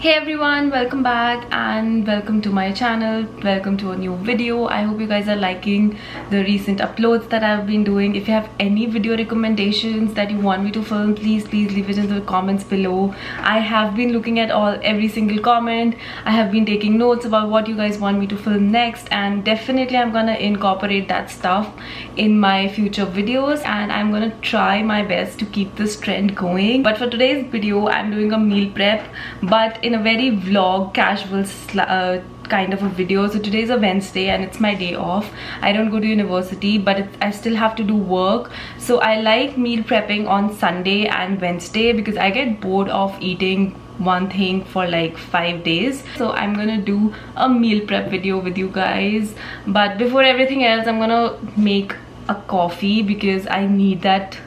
Hey everyone, welcome back and welcome to my channel. Welcome to a new video. I hope you guys are liking the recent uploads that I've been doing. If you have any video recommendations that you want me to film, please leave it in the comments below. I have been looking at every single comment. I have been taking notes about what you guys want me to film next, and definitely I'm gonna incorporate that stuff in my future videos, and I'm gonna try my best to keep this trend going. But for today's video, I'm doing a meal prep, but in a very vlog casual kind of a video. So today's a Wednesday and it's my day off. I don't go to university, but I still have to do work, so I like meal prepping on Sunday and Wednesday because I get bored of eating one thing for like 5 days. So I'm gonna do a meal prep video with you guys. But before everything else, I'm gonna make a coffee because I need that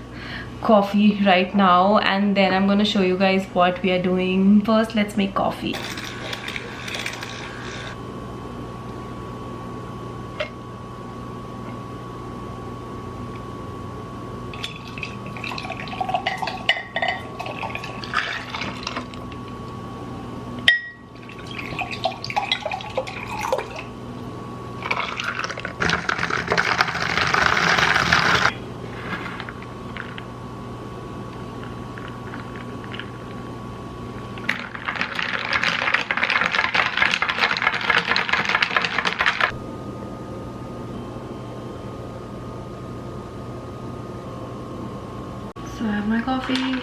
coffee right now, and then I'm gonna show you guys what we are doing. First, let's make coffee. So I have my coffee.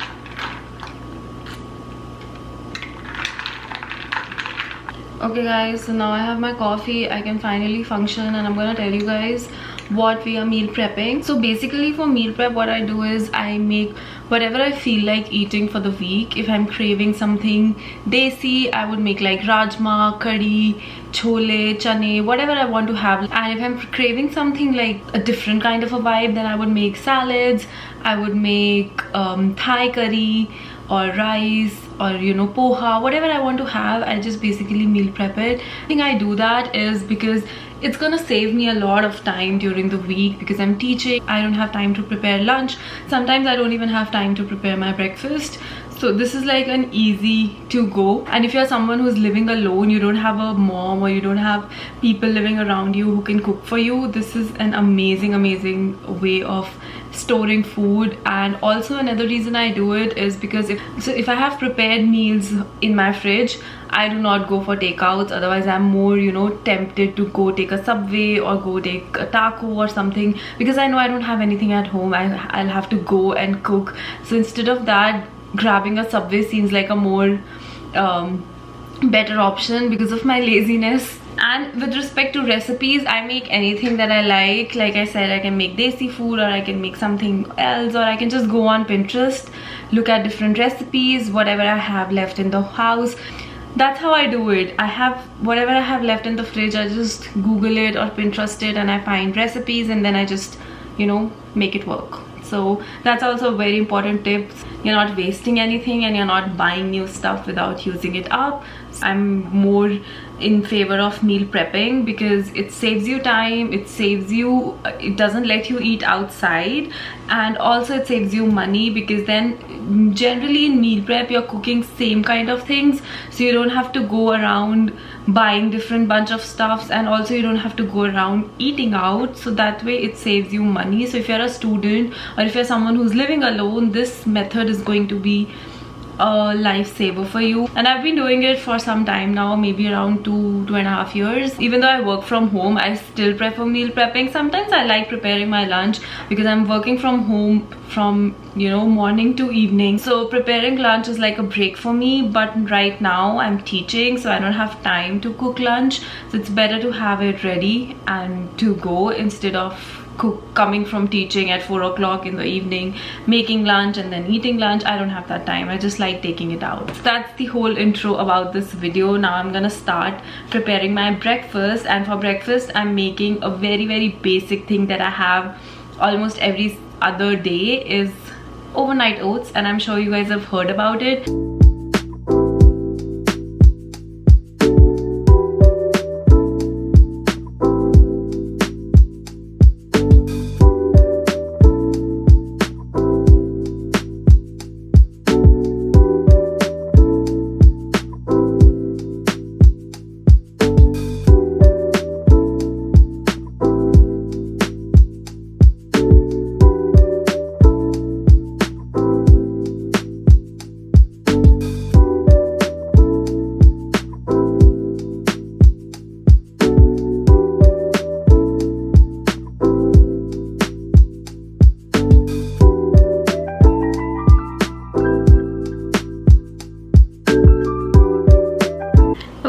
Okay guys, so now I have my coffee. I can finally function, and I'm gonna tell you guys what we are meal prepping. So basically for meal prep, what I do is I make whatever I feel like eating for the week. If I'm craving something desi, I would make like rajma, curry, chole, chane, whatever I want to have. And if I'm craving something like a different kind of a vibe, then I would make salads. I would make Thai curry or rice, or poha, whatever I want to have. I just basically meal prep it. I think I do that is because it's gonna save me a lot of time during the week, because I'm teaching. I don't have time to prepare lunch. Sometimes I don't even have time to prepare my breakfast. So this is like an easy to go. And if you're someone who's living alone, you don't have a mom or you don't have people living around you who can cook for you, this is an amazing way of storing food. And also another reason I do it is because if I have prepared meals in my fridge, I do not go for takeouts. Otherwise I'm more tempted to go take a Subway or go take a taco or something, because I know I don't have anything at home. I'll have to go and cook. So instead of that, grabbing a Subway seems like a more better option because of my laziness. And with respect to recipes, I make anything that I like. Like I said, I can make desi food, or I can make something else, or I can just go on Pinterest, look at different recipes, whatever I have left in the house. That's how I do it. I have whatever I have left in the fridge, I just Google it or Pinterest it, and I find recipes, and then I just make it work. So that's also a very important tip. You're not wasting anything, and you're not buying new stuff without using it up. I'm more in favor of meal prepping because it saves you time, it doesn't let you eat outside, and also it saves you money, because then generally in meal prep you're cooking same kind of things, so you don't have to go around buying different bunch of stuffs, and also you don't have to go around eating out. So that way it saves you money. So if you're a student, or if you're someone who's living alone, this method is going to be a lifesaver for you. And I've been doing it for some time now, maybe around 2.5 years. Even though I work from home, I still prefer meal prepping. Sometimes I like preparing my lunch because I'm working from home from morning to evening, so preparing lunch is like a break for me. But right now I'm teaching, so I don't have time to cook lunch, so it's better to have it ready and to go, instead of coming from teaching at 4 o'clock in the evening, making lunch and then eating lunch. I don't have that time. I just like taking it out. So that's the whole intro about this video. Now I'm gonna start preparing my breakfast, and for breakfast I'm making a very basic thing that I have almost every other day, is overnight oats, and I'm sure you guys have heard about it.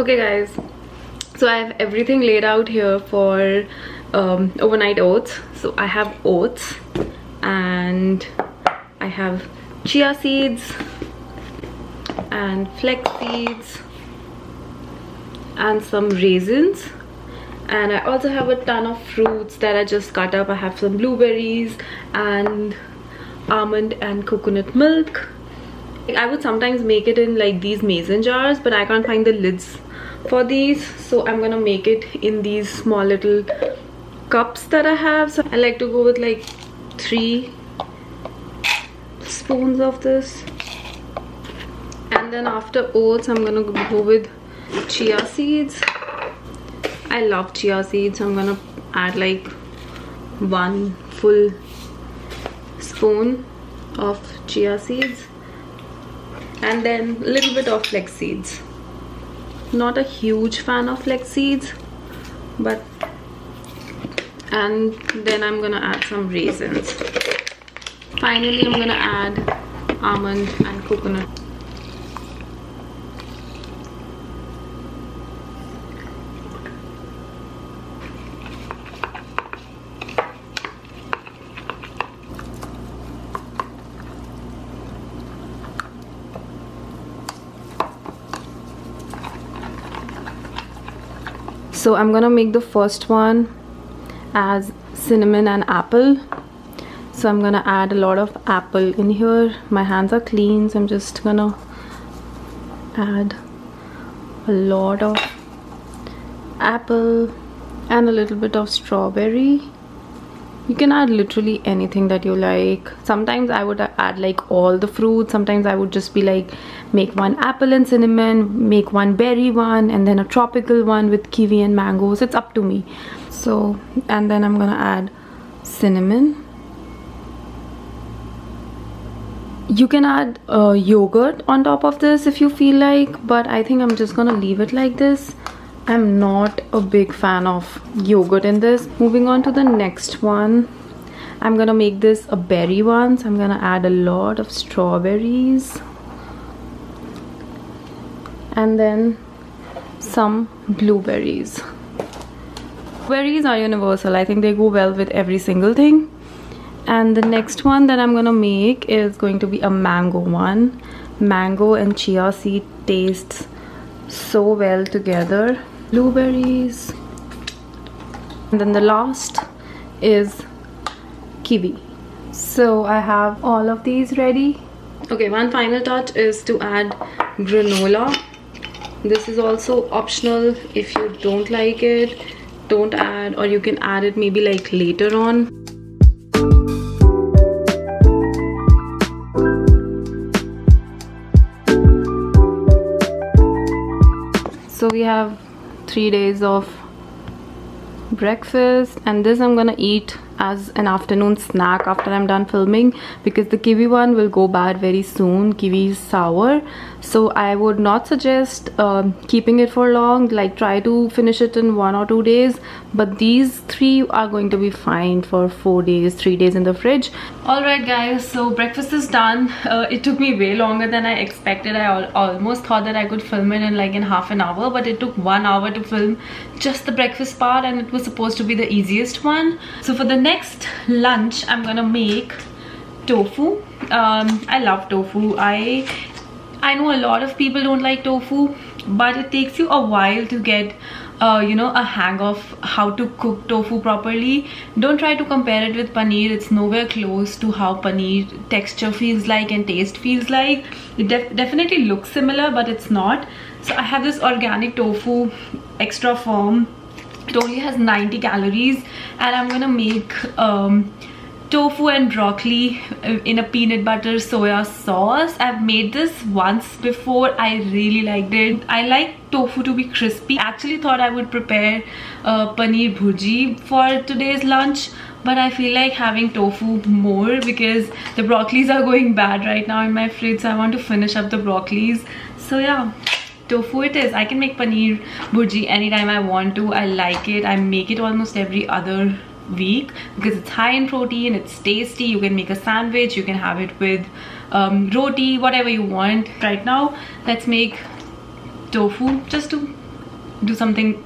Okay guys, so I have everything laid out here for overnight oats. So I have oats and I have chia seeds and flex seeds and some raisins, and I also have a ton of fruits that I just cut up. I have some blueberries and almond and coconut milk. I would sometimes make it in like these mason jars, but I can't find the lids for these, so I'm gonna make it in these small little cups that I have. So I like to go with like 3 spoons of this, and then after oats I'm gonna go with chia seeds. I love chia seeds, so I'm gonna add like 1 full spoon of chia seeds, and then a little bit of flex seeds. Not a huge fan of flex seeds, but, and then I'm gonna add some raisins. Finally I'm gonna add almond and coconut. So I'm gonna make the first one as cinnamon and apple. So I'm gonna add a lot of apple in here. My hands are clean, so I'm just gonna add a lot of apple and a little bit of strawberry. You can add literally anything that you like. Sometimes I would add like all the fruits. Sometimes I would just be like, make 1 apple and cinnamon, make 1 berry one, and then a tropical one with kiwi and mangoes. It's up to me. So, and then I'm gonna add cinnamon. You can add yogurt on top of this if you feel like, but I think I'm just gonna leave it like this. I'm not a big fan of yogurt in this. Moving on to the next one, I'm gonna make this a berry one. So I'm gonna add a lot of strawberries and then some blueberries. Berries are universal. I think they go well with every single thing. And the next one that I'm gonna make is going to be a mango one. Mango and chia seed tastes so well together. Blueberries, and then the last is kiwi. So I have all of these ready. Okay, one final touch is to add granola. This is also optional. If you don't like it, don't add, or you can add it maybe like later on. So we have 3 days of breakfast, and this I'm gonna eat as an afternoon snack after I'm done filming, because the kiwi one will go bad very soon. Kiwi is sour, so I would not suggest keeping it for long. Like, try to finish it in 1 or 2 days, but these 3 are going to be fine for 4 days, 3 days in the fridge. Alright guys, so breakfast is done. It took me way longer than I expected. I almost thought that I could film it in like in half an hour, but it took 1 hour to film just the breakfast part, and it was supposed to be the easiest one. So for the next lunch, I'm gonna make tofu. I love tofu. I know a lot of people don't like tofu, but it takes you a while to get you know, a hang of how to cook tofu properly. Don't try to compare it with paneer. It's nowhere close to how paneer texture feels like and taste feels like. It definitely looks similar, but it's not. So I have this organic tofu, extra firm. It only has 90 calories, and I'm gonna make tofu and broccoli in a peanut butter soya sauce. I've made this once before. I really liked it. I like tofu to be crispy. I actually thought I would prepare paneer bhurji for today's lunch, but I feel like having tofu more because the broccolis are going bad right now in my fridge, so I want to finish up the broccolis. So yeah, tofu it is. I can make paneer bhurji anytime I want to. I like it. I make it almost every other week because it's high in protein, it's tasty. You can make a sandwich, you can have it with roti, whatever you want. Right now, let's make tofu just to do something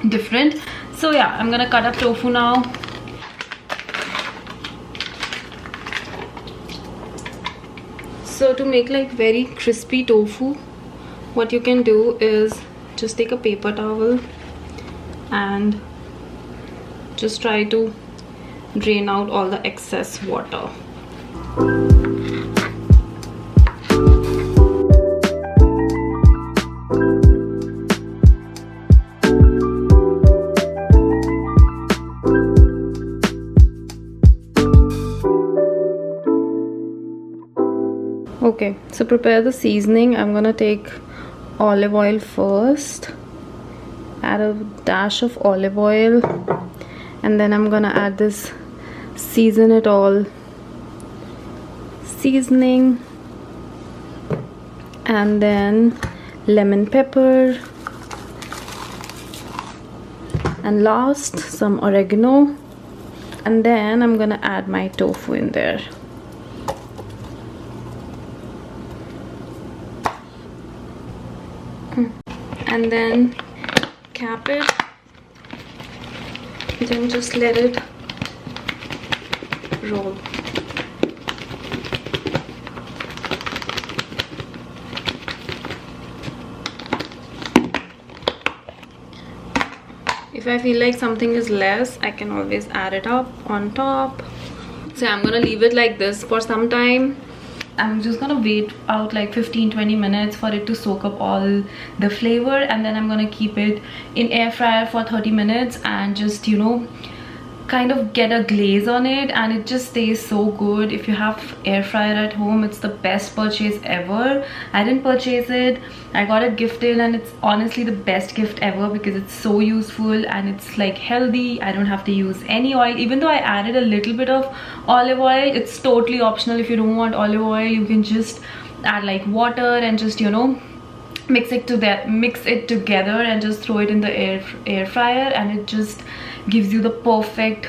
different. So yeah, I'm gonna cut up tofu now. So to make like very crispy tofu, what you can do is just take a paper towel and just try to drain out all the excess water. Okay, so prepare the seasoning. I'm gonna take olive oil first, add a dash of olive oil, and then I'm gonna add this season it all seasoning, and then lemon pepper, and last some oregano, and then I'm gonna add my tofu in there. And then cap it, then just let it roll. If I feel like something is less, I can always add it up on top. So I'm gonna leave it like this for some time. I'm just gonna wait out like 15-20 minutes for it to soak up all the flavor, and then I'm gonna keep it in air fryer for 30 minutes and just, you know, kind of get a glaze on it, and it just stays so good. If you have air fryer at home, it's the best purchase ever. I didn't purchase it, I got it gifted, and it's honestly the best gift ever because it's so useful and it's like healthy. I don't have to use any oil, even though I added a little bit of olive oil. It's totally optional. If you don't want olive oil, you can just add like water and just, you know, mix it together and just throw it in the air fryer, and it just gives you the perfect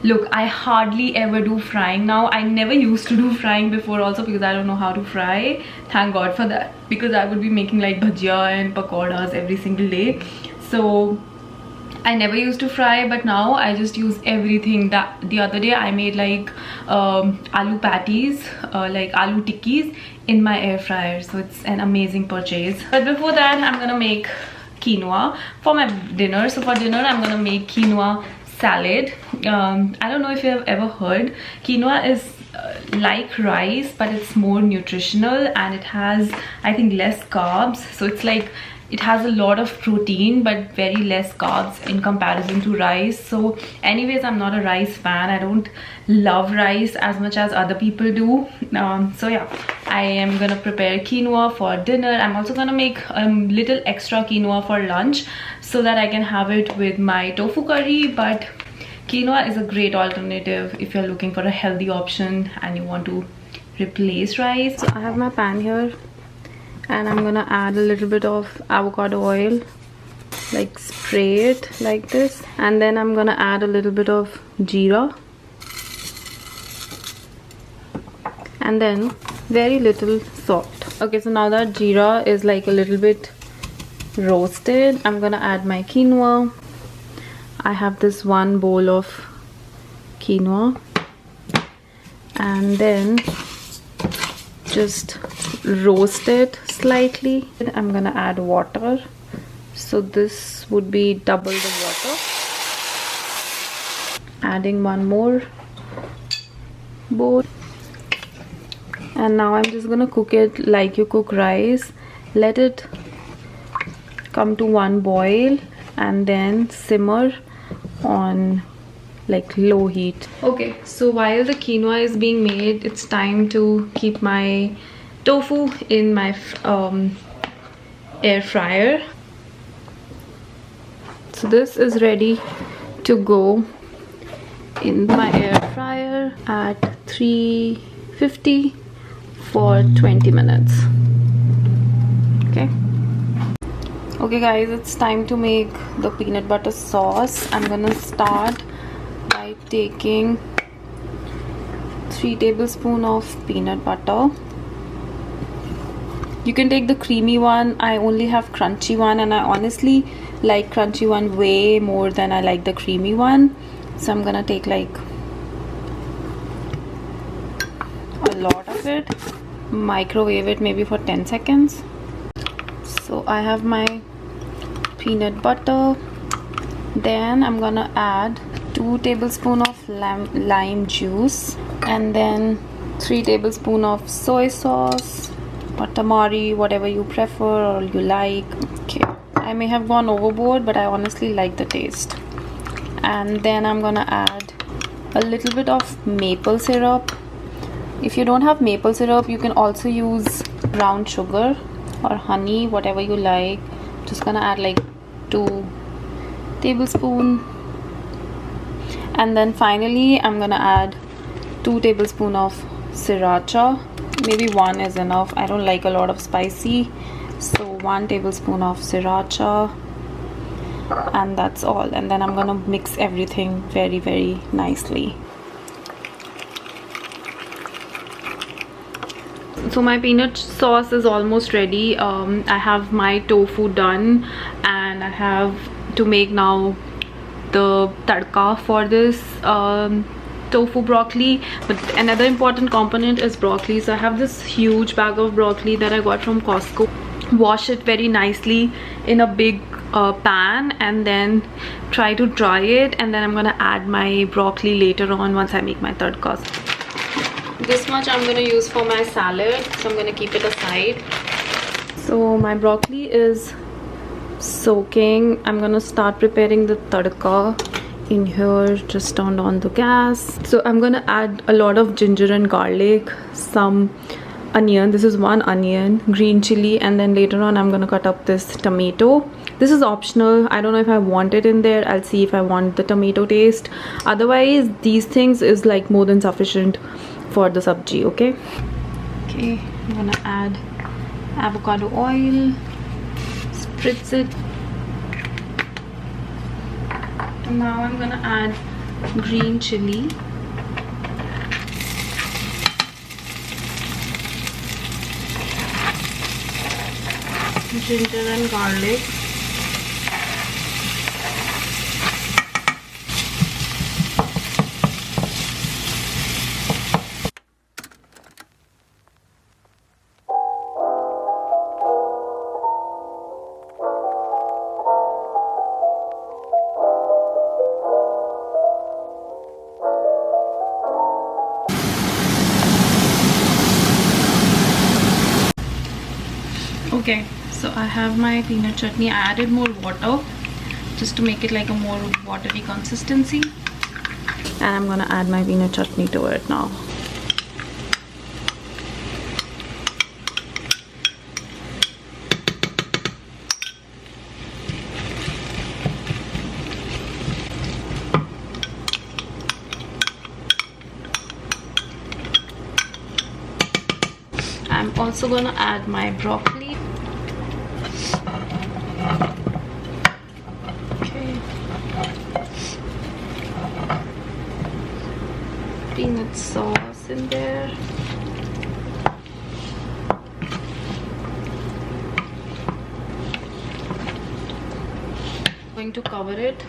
look. I hardly ever do frying now. I never used to do frying before also because I don't know how to fry. Thank God for that, because I would be making like bhajia and pakoras every single day. So I never used to fry, but now I just use everything. That the other day I made like aloo patties, like aloo tikkis in my air fryer, so it's an amazing purchase. But before that, I'm gonna make quinoa for my dinner. So for dinner, I'm gonna make quinoa salad. I don't know if you have ever heard, quinoa is like rice, but it's more nutritional and it has, I think, less carbs. So it's like it has a lot of protein but very less carbs in comparison to rice. So anyways, I'm not a rice fan. I don't love rice as much as other people do. So yeah, I am gonna prepare quinoa for dinner. I'm also gonna make a little extra quinoa for lunch so that I can have it with my tofu curry. But quinoa is a great alternative if you're looking for a healthy option and you want to replace rice. So I have my pan here, and I'm gonna add a little bit of avocado oil, like spray it like this, and then I'm gonna add a little bit of jeera, and then very little salt. Okay, so now that jeera is like a little bit roasted, I'm gonna add my quinoa. I have this one bowl of quinoa, and then just roast it slightly. I'm gonna add water, so this would be double the water. Adding one more bowl, and now I'm just gonna cook it like you cook rice. Let it come to one boil and then simmer on like low heat. Okay, so while the quinoa is being made, it's time to keep my tofu in my air fryer. So this is ready to go in my air fryer at 350 for 20 minutes. Okay guys, it's time to make the peanut butter sauce. I'm gonna start by taking 3 tablespoons of peanut butter, You can take the creamy one. I only have crunchy one, and I honestly like crunchy one way more than I like the creamy one. So I'm gonna take like a lot of it, microwave it maybe for 10 seconds. So I have my peanut butter. Then I'm gonna add 2 tablespoons of lime juice, and then 3 tablespoons of soy sauce or tamari, whatever you prefer or you like. Okay, I may have gone overboard, but I honestly like the taste. And then I'm gonna add a little bit of maple syrup. If you don't have maple syrup, you can also use brown sugar or honey, whatever you like. Just gonna add like 2 tablespoons. And then finally I'm gonna add 2 tablespoons of sriracha. Maybe 1 is enough. I don't like a lot of spicy, so 1 tablespoon of sriracha, and that's all. And then I'm gonna mix everything very nicely. So my peanut sauce is almost ready. I have my tofu done, and I have to make now the tadka for this tofu broccoli. But another important component is broccoli. So I have this huge bag of broccoli that I got from Costco. Wash it very nicely in a big pan, and then try to dry it, and then I'm gonna add my broccoli later on once I make my tadka. This much I'm gonna use for my salad, so I'm gonna keep it aside. So my broccoli is soaking. I'm gonna start preparing the tadka in here. Just turned on the gas. So I'm gonna add a lot of ginger and garlic, some onion. This is 1 onion, green chili, and then later on I'm gonna cut up this tomato. This is optional. I don't know if I want it in there. I'll see if I want the tomato taste. Otherwise these things is like more than sufficient for the sabji. Okay, I'm gonna add avocado oil, spritz it. Now I'm gonna add green chili, ginger and garlic, okay. So I have my peanut chutney. I added more water just to make it like a more watery consistency, and I'm gonna add my peanut chutney to it now. I'm also gonna add my broccoli. Okay. Peanut sauce in there. Going to cover it.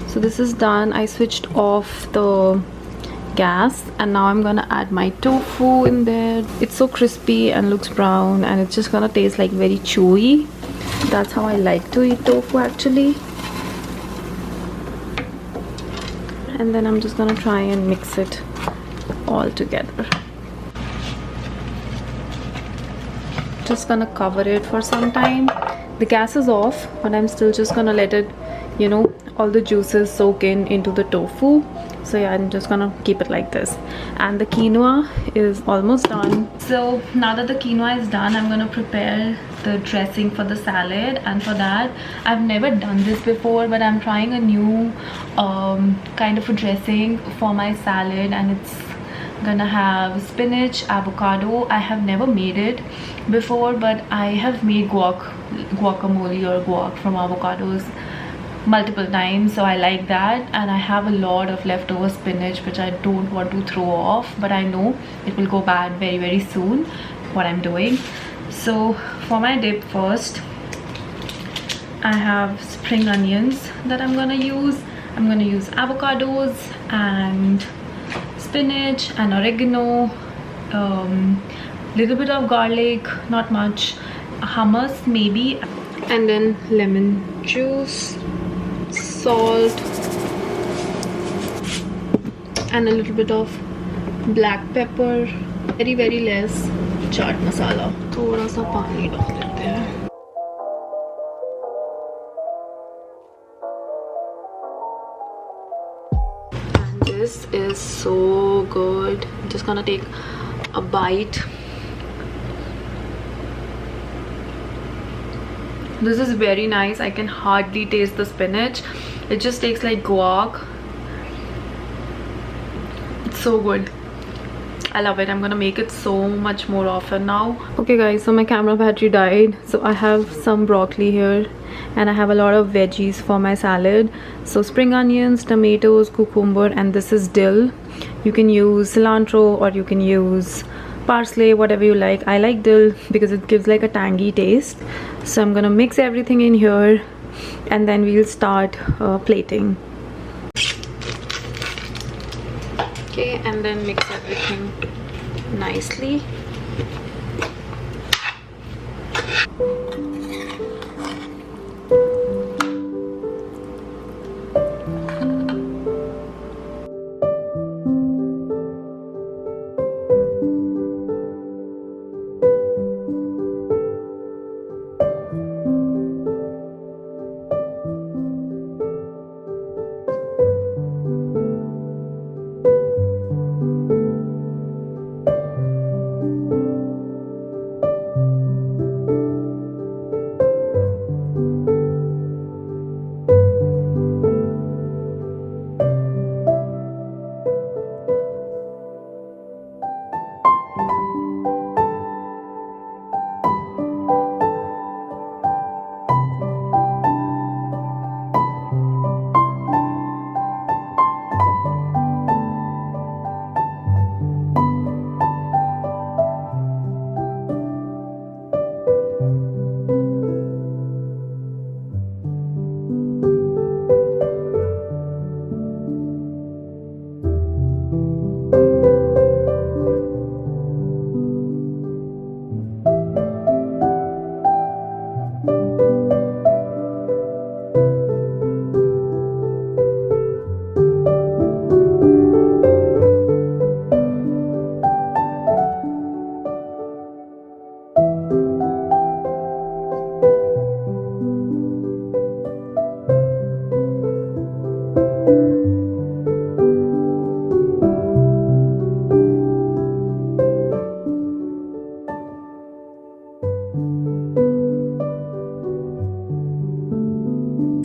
So this is done. I switched off the gas, and now I'm gonna add my tofu in there. It's so crispy and looks brown, and it's just gonna taste like very chewy. That's how I like to eat tofu actually. And then I'm just gonna try and mix it all together. Just gonna cover it for some time. The gas is off, but I'm still just gonna let it, you know, all the juices soak into the tofu. So yeah, I'm just gonna keep it like this. And the quinoa is almost done. So now that the quinoa is done, I'm gonna prepare the dressing for the salad. And for that, I've never done this before, but I'm trying a new kind of a dressing for my salad, and it's gonna have spinach, avocado. I have never made it before, but I have made guacamole or guac from avocados multiple times, so I like that. And I have a lot of leftover spinach which I don't want to throw off, but I know it will go bad very soon what I'm doing. So for my dip first, I have spring onions that I'm gonna use. I'm gonna use avocados and spinach and oregano, little bit of garlic, not much, hummus maybe, and then lemon juice, salt, and a little bit of black pepper, very less chaat masala. थोड़ा सा पानी डाल देते हैं. And this is so good. I'm just gonna take a bite. This is very nice. I can hardly taste the spinach. It just tastes like guac. It's so good. I love it. I'm gonna make it so much more often now. Okay guys, so my camera battery died, so I have some broccoli here and I have a lot of veggies for my salad. So spring onions, tomatoes, cucumber, and this is dill. You can use cilantro or you can use parsley, whatever you like. I like dill because it gives like a tangy taste. So I'm gonna mix everything in here and then we'll start plating. Okay, and then mix everything nicely.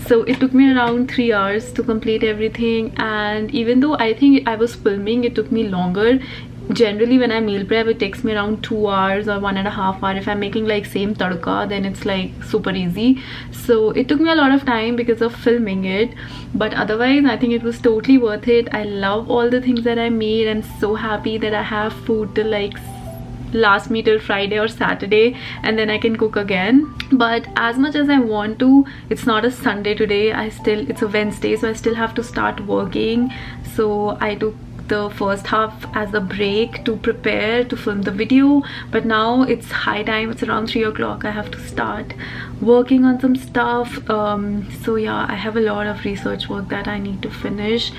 So it took me around 3 hours to complete everything, and even though I think I was filming, it took me longer. Generally when I meal prep, it takes me around 2 hours or 1.5 hours. If I'm making like same tadka, then it's like super easy. So it took me a lot of time because of filming it, but otherwise I think it was totally worth it. I love all the things that I made. I'm so happy that I have food till like last me till Friday or Saturday, and then I can cook again. But as much as I want to, it's not a Sunday today. It's a Wednesday, so I still have to start working. So I took the first half as a break to prepare to film the video, but now it's high time. It's around 3 o'clock. I have to start working on some stuff. So yeah, I have a lot of research work that I need to finish.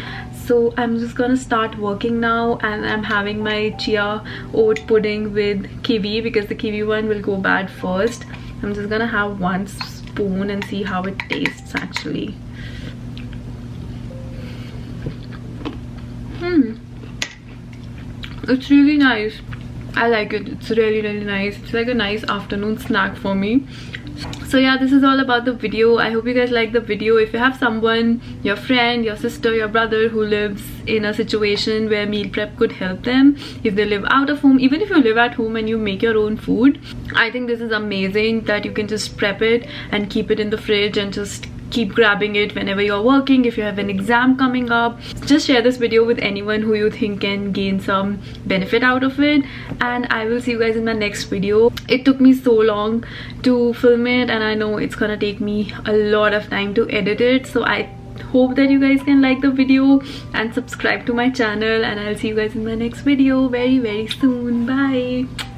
So I'm just gonna start working now, and I'm having my chia oat pudding with kiwi because the kiwi one will go bad first. I'm just gonna have 1 spoon and see how it tastes actually. It's really nice. I like it. It's really nice. It's like a nice afternoon snack for me. So yeah, this is all about the video. I hope you guys like the video. If you have someone, your friend, your sister, your brother who lives in a situation where meal prep could help them, if they live out of home, even if you live at home and you make your own food, I think this is amazing that you can just prep it and keep it in the fridge and just keep grabbing it whenever you're working, if you have an exam coming up. Just share this video with anyone who you think can gain some benefit out of it, and I will see you guys in my next video. It took me so long to film it, and I know it's gonna take me a lot of time to edit it, so I hope that you guys can like the video and subscribe to my channel, and I'll see you guys in my next video very soon. Bye.